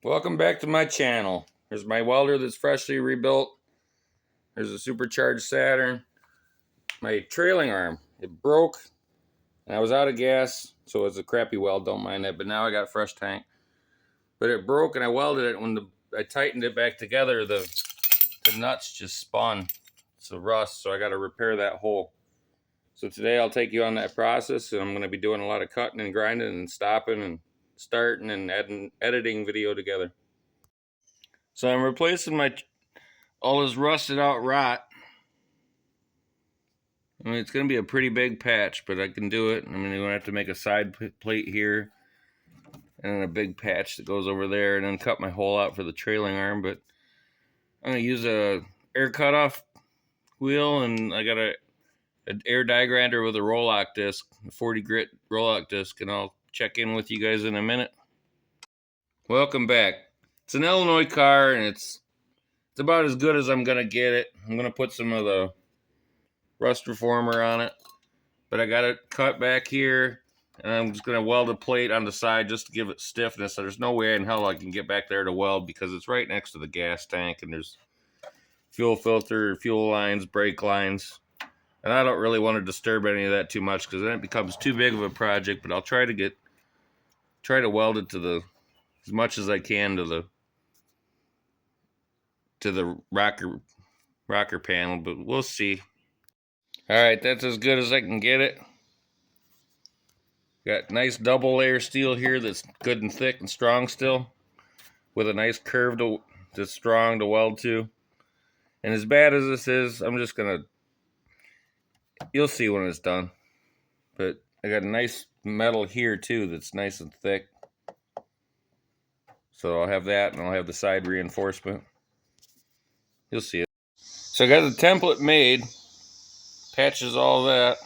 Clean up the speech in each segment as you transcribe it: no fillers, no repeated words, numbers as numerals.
Welcome back to my channel. Here's my welder that's freshly rebuilt. There's a supercharged Saturn. My trailing arm, it broke and I was out of gas, so it's a crappy weld, don't mind that, but now I got a fresh tank. But it broke and I welded it. When I tightened it back together, the nuts just spun. It's a rust, so I got to repair that hole. So today I'll take you on that process, and I'm going to be doing a lot of cutting and grinding and stopping and starting and editing video together. So I'm replacing all this rusted out rot. I mean, it's going to be a pretty big patch, but I can do it. I mean, you're going to have to make a side plate here and then a big patch that goes over there, and then cut my hole out for the trailing arm. But I'm going to use a air cutoff wheel, and I got an air die grinder with a Roloc disc, a 40 grit Roloc disc, and I'll check in with you guys in a minute. Welcome back. It's an Illinois car, and it's about as good as I'm going to get it. I'm going to put some of the rust reformer on it, but I got it cut back here, and I'm just going to weld a plate on the side just to give it stiffness. So there's no way in hell I can get back there to weld, because it's right next to the gas tank, and there's fuel filter, fuel lines, brake lines, and I don't really want to disturb any of that too much, because then it becomes too big of a project. But I'll try to weld it to as much as I can to the rocker panel, but we'll see. All right, that's as good as I can get it. Got nice double layer steel here that's good and thick and strong still, with a nice curve that's strong to weld to. And as bad as this is, you'll see when it's done. But I got a nice metal here too that's nice and thick. So I'll have that, and I'll have the side reinforcement. You'll see it. So I got the template made, patches all that.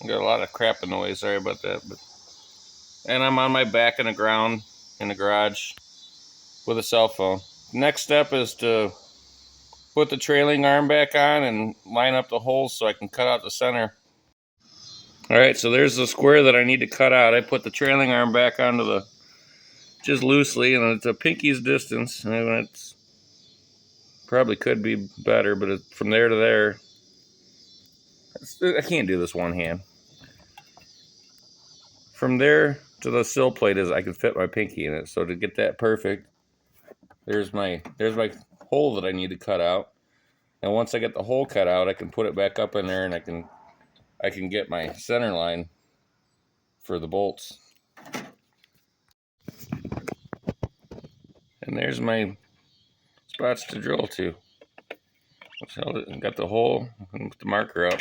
I got a lot of crap in the way, sorry about that. And I'm on my back in the ground in the garage with a cell phone. Next step is to put the trailing arm back on and line up the holes so I can cut out the center. All right, so there's the square that I need to cut out. I put the trailing arm back onto just loosely, and it's a pinky's distance. And it's probably could be better, but from there to there, I can't do this one hand. From there to the sill plate I can fit my pinky in it. So to get that perfect, there's my hole that I need to cut out. And once I get the hole cut out, I can put it back up in there, and I can get my center line for the bolts. And there's my spots to drill to. Got the hole and put the marker up.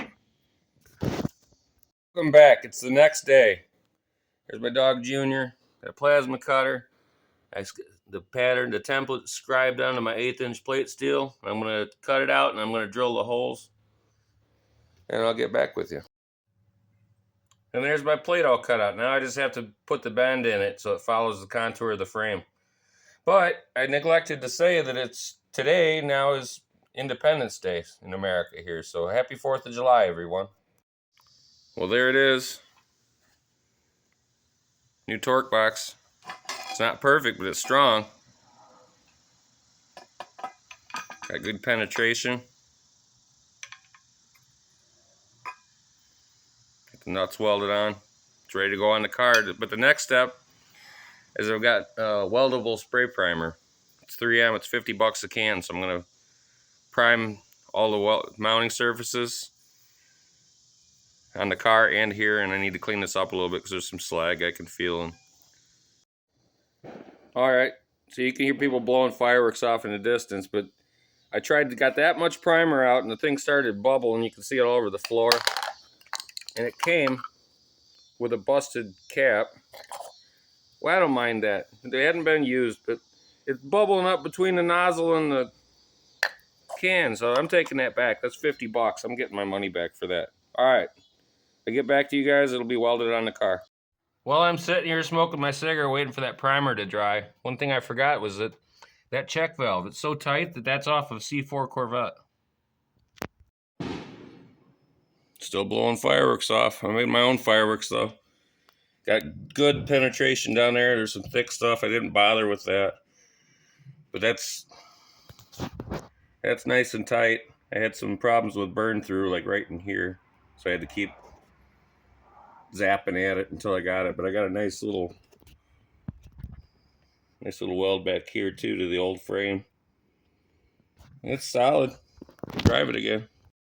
Welcome back. It's the next day. There's my dog Junior. Got a plasma cutter. The pattern, the template scribed onto my 1/8" plate steel. I'm going to cut it out, and I'm going to drill the holes. And I'll get back with you. And there's my plate all cut out. Now I just have to put the bend in it so it follows the contour of the frame. But I neglected to say that today now is Independence Day in America here. So happy 4th of July, everyone. Well, there it is. New torque box. It's not perfect, but it's strong. Got good penetration. Get the nuts welded on. It's ready to go on the car. But the next step is I've got a weldable spray primer. It's 3M. It's $50 a can. So I'm going to prime all the mounting surfaces on the car and here, and I need to clean this up a little bit because there's some slag I can feel. All right, so you can hear people blowing fireworks off in the distance, but I got that much primer out, and the thing started bubbling. You can see it all over the floor, and it came with a busted cap. Well, I don't mind that. They hadn't been used, but it's bubbling up between the nozzle and the can, so I'm taking that back. That's $50. I'm getting my money back for that. All right, I get back to you guys, it'll be welded on the car. While I'm sitting here smoking my cigar waiting for that primer to dry, one thing I forgot was that check valve. It's so tight that's off of C4 Corvette. Still blowing fireworks off. I made my own fireworks though. Got good penetration down there. There's some thick stuff. I didn't bother with that. But that's nice and tight. I had some problems with burn through, like right in here. So I had to keep zapping at it until I got it. But I got a nice little weld back here too to the old frame. It's solid. Drive it again.